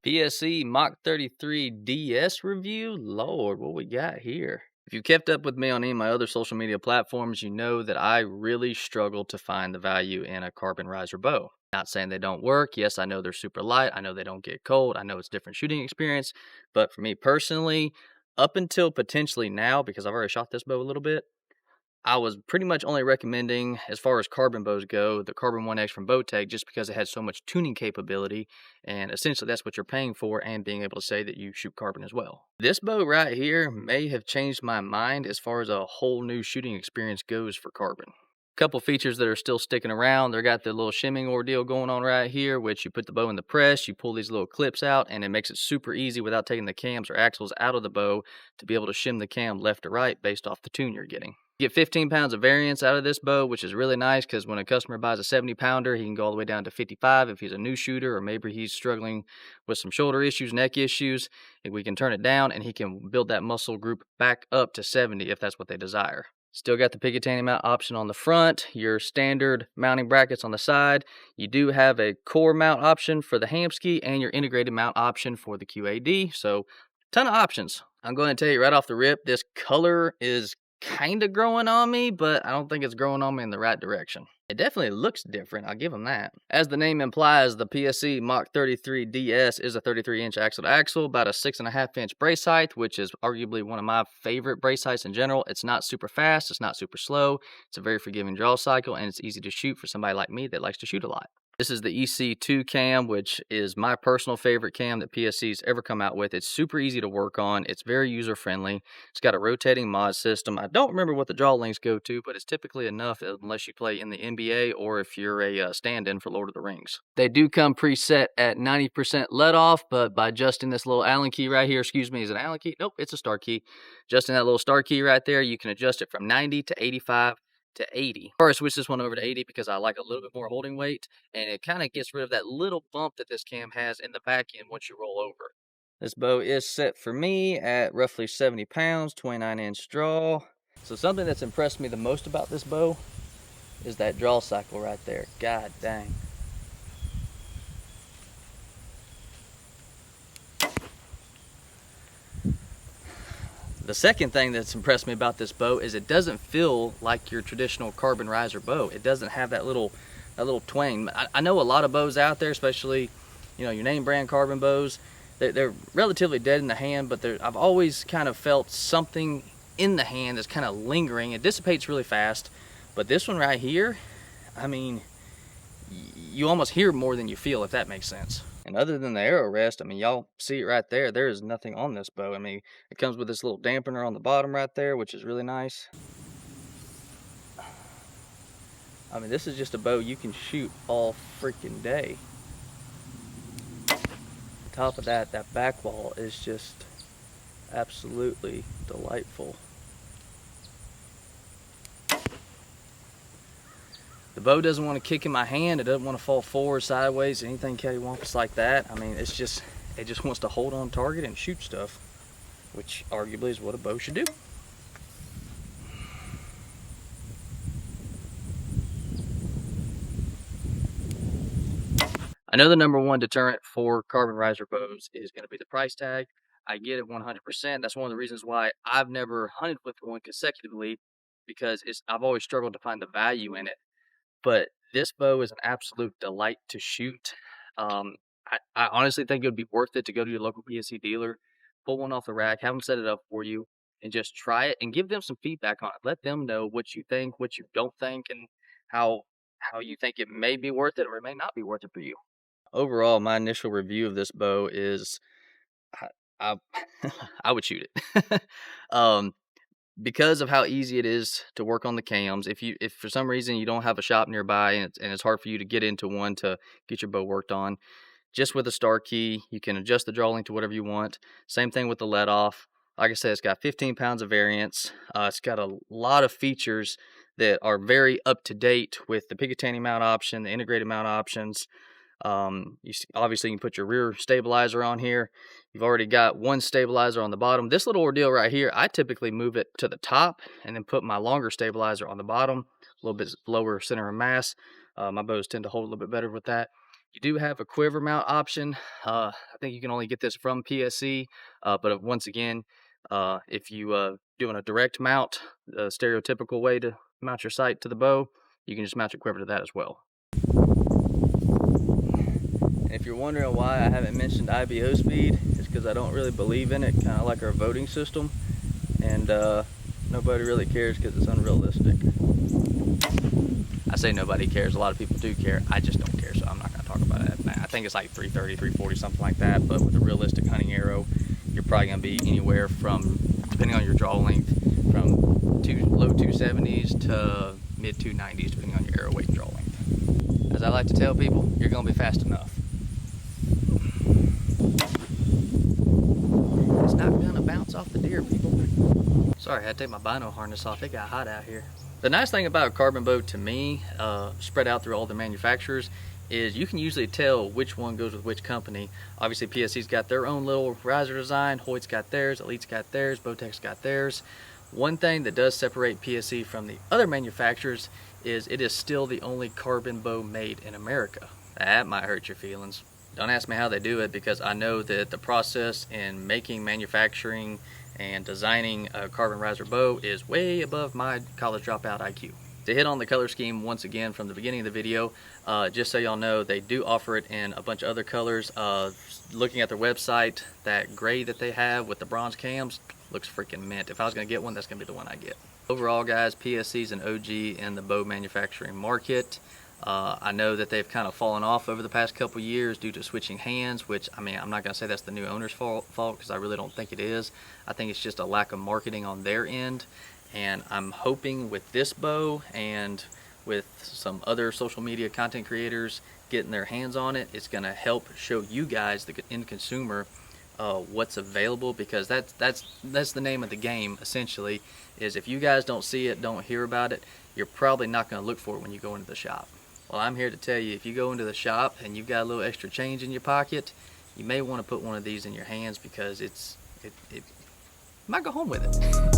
PSE Mach 33 DS review? Lord, what we got here? If you kept up with me on any of my other social media platforms, you know that I really struggle to find the value in a carbon riser bow. Not saying they don't work. Yes, I know they're super light. I know they don't get cold. I know it's different shooting experience. But for me personally, up until potentially now, because I've already shot this bow a little bit, I was pretty much only recommending, as far as carbon bows go, the Carbon 1X from Bowtech, just because it had so much tuning capability, and essentially that's what you're paying for, and being able to say that you shoot carbon as well. This bow right here may have changed my mind as far as a whole new shooting experience goes for carbon. Couple features that are still sticking around. They got the little shimming ordeal going on right here, which you put the bow in the press, you pull these little clips out, and it makes it super easy without taking the cams or axles out of the bow to be able to shim the cam left or right based off the tune you're getting. You get 15 pounds of variance out of this bow, which is really nice because when a customer buys a 70 pounder, he can go all the way down to 55 if he's a new shooter, or maybe he's struggling with some shoulder issues, neck issues. If we can turn it down and he can build that muscle group back up to 70 if that's what they desire. Still got the Picatinny mount option on the front, your standard mounting brackets on the side. You do have a core mount option for the Hamskea and your integrated mount option for the QAD. So, ton of options. I'm going to tell you right off the rip, this color is kind of growing on me, but I don't think it's growing on me in the right direction. It definitely looks different, I'll give them that. As the name implies, the PSE Mach 33 DS is a 33-inch axle-to-axle, about a 6.5-inch brace height, which is arguably one of my favorite brace heights in general. It's not super fast, it's not super slow, it's a very forgiving draw cycle, and it's easy to shoot for somebody like me that likes to shoot a lot. This is the EC2 cam, which is my personal favorite cam that PSE's ever come out with. It's super easy to work on. It's very user-friendly. It's got a rotating mod system. I don't remember what the draw lengths go to, but it's typically enough unless you play in the NBA or if you're a stand-in for Lord of the Rings. They do come preset at 90% let-off, but by adjusting this little Allen key right here, excuse me, is it an Allen key? Nope, it's a star key. Adjusting that little star key right there, you can adjust it from 90 to 85 to 80. Or I switch this one over to 80 because I like a little bit more holding weight, and it kind of gets rid of that little bump that this cam has in the back end once you roll over. This bow is set for me at roughly 70 pounds, 29-inch draw. So something that's impressed me the most about this bow is that draw cycle right there. God dang. The second thing that's impressed me about this bow is it doesn't feel like your traditional carbon riser bow. It doesn't have that little twang. I know a lot of bows out there, especially, you know, your name brand carbon bows. They're relatively dead in the hand, but I've always kind of felt something in the hand that's kind of lingering. It dissipates really fast, but this one right here, I mean, you almost hear more than you feel, if that makes sense. And other than the arrow rest, I mean, y'all see it right there. There is nothing on this bow. I mean, it comes with this little dampener on the bottom right there, which is really nice. I mean, this is just a bow you can shoot all freaking day. On top of that, that back wall is just absolutely delightful. The bow doesn't want to kick in my hand. It doesn't want to fall forward, sideways, anything cattywampus like that. I mean, it just wants to hold on target and shoot stuff, which arguably is what a bow should do. I know the number one deterrent for carbon riser bows is going to be the price tag. I get it 100%. That's one of the reasons why I've never hunted with one consecutively, because I've always struggled to find the value in it. But this bow is an absolute delight to shoot. I honestly think it would be worth it to go to your local PSE dealer, pull one off the rack, have them set it up for you, and just try it and give them some feedback on it. Let them know what you think, what you don't think, and how you think it may be worth it or it may not be worth it for you. Overall, my initial review of this bow is I, I would shoot it. Because of how easy it is to work on the cams. If for some reason you don't have a shop nearby and it's hard for you to get into one to get your bow worked on, just with a star key, you can adjust the draw length to whatever you want. Same thing with the let off. Like I said, it's got 15 pounds of variance. It's got a lot of features that are very up to date with the Picatinny mount option, the integrated mount options. Obviously you can put your rear stabilizer on here. You've already got one stabilizer on the bottom. This little ordeal right here, I typically move it to the top and then put my longer stabilizer on the bottom, a little bit lower center of mass. My bows tend to hold a little bit better with that. You do have a quiver mount option. I think you can only get this from PSE, but once again, if you doing a direct mount, the stereotypical way to mount your sight to the bow, you can just mount your quiver to that as well. And if you're wondering why I haven't mentioned IBO speed, it's because I don't really believe in it, kind of like our voting system, and nobody really cares because it's unrealistic. I say nobody cares, a lot of people do care, I just don't care, so I'm not going to talk about it. I think it's like 330, 340, something like that, but with a realistic hunting arrow, you're probably going to be anywhere from, depending on your draw length, from low 270s to mid 290s, depending on your arrow weight and draw length. As I like to tell people, you're going to be fast enough. It's not going to bounce off the deer, people. Sorry, I had to take my bino harness off. It got hot out here. The nice thing about a carbon bow to me, spread out through all the manufacturers, is you can usually tell which one goes with which company. Obviously PSE's got their own little riser design, Hoyt's got theirs, Elite's got theirs, Bowtech's got theirs. One thing that does separate PSE from the other manufacturers is it is still the only carbon bow made in America. That might hurt your feelings. Don't ask me how they do it, because I know that the process in making, manufacturing, and designing a carbon riser bow is way above my college dropout IQ. To hit on the color scheme once again from the beginning of the video, just so y'all know, they do offer it in a bunch of other colors. Looking at their website, that gray that they have with the bronze cams looks freaking mint. If I was going to get one, that's going to be the one I get. Overall, guys, PSE's an OG in the bow manufacturing market. I know that they've kind of fallen off over the past couple years due to switching hands, which, I mean, I'm not going to say that's the new owner's fault, because I really don't think it is. I think it's just a lack of marketing on their end, and I'm hoping with this bow and with some other social media content creators getting their hands on it, it's going to help show you guys, the end consumer, what's available, because that's the name of the game, essentially, is if you guys don't see it, don't hear about it, you're probably not going to look for it when you go into the shop. Well, I'm here to tell you, if you go into the shop and you've got a little extra change in your pocket, you may want to put one of these in your hands, because you might go home with it.